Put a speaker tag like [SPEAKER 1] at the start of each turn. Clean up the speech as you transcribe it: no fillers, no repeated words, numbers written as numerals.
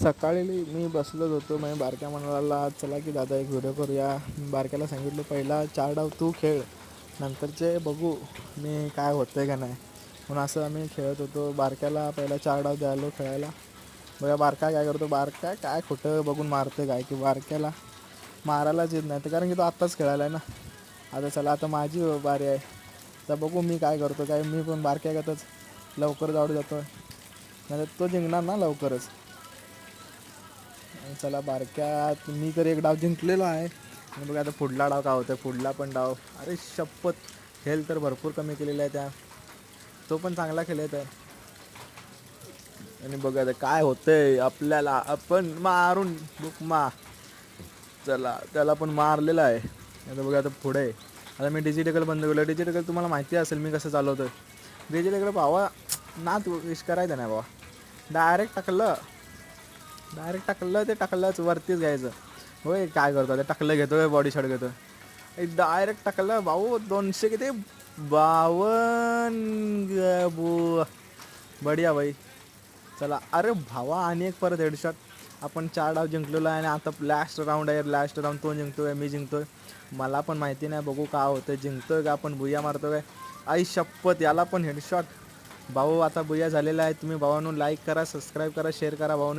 [SPEAKER 1] सकाळी मी बसलोच होतो. म्हणजे बारक्या म्हणाला चला की दादा एक व्हिडिओ करूया. बारक्याला सांगितलं पहिला 4 डाव तू खेळ, नंतरचे बघू मी काय होतं आहे का नाही. म्हणून असं आम्ही खेळत होतो. बारक्याला पहिला 4 डाव द्यायलो खेळायला. बघा बारका काय करतो, बारका काय खोटं बघून मारतं काय की बारक्याला मारायलाच येत नाही. तर कारण की तो आत्ताच खेळायला आहे ना. आता चला आता माझी बारी आहे. तर बघू मी काय करतो, काय मी पण बारक्यागतच लवकर जाऊन जातो. नाही तो जिंकणार ना लवकरच. चला बारक्यात मी तर एक डाव जिंकलेलो आहे. आणि बघा आता पुढला डाव काय होतं, पुढला पण डाव अरे शपथ हेल्थ तर भरपूर कमी केलेला आहे त्या. तो पण चांगला खेळत आहे. आणि बघा आता काय होतंय आपल्याला, आपण मारून बुकमा. चला त्याला पण मारलेला आहे. आता बघा आता पुढे आता मी डिजिटल बंद केलं. डिजिटल तुम्हाला माहिती असेल मी कसं चालवतं. डिजिटल भावा ना तू विश करायचं नाही बाबा. डायरेक्ट टाकलं ते टाकलंच वरतीच घ्यायचं. होय काय करतो आता, टाकलं घेतो बॉडी शॉट घेतो. डायरेक्ट टाकलं भाऊ 200 किती 52 बढिया भाई. चला अरे भावा आणि एक परत हेडशॉट. आपण 4 डाव जिंकलेलो आहे आणि आता लास्ट राऊंड आहे. लास्ट राऊंड तो जिंकतोय मी जिंकतोय. मला पण माहिती नाही बघू काय होतं, जिंकतोय का आपण बुया मारतो काय. आई शपथ याला पण हेडशॉट. भाऊ आता बुया झालेला आहे. तुम्ही भावांनो लाईक करा, सबस्क्राईब करा, शेअर करा भावांनो.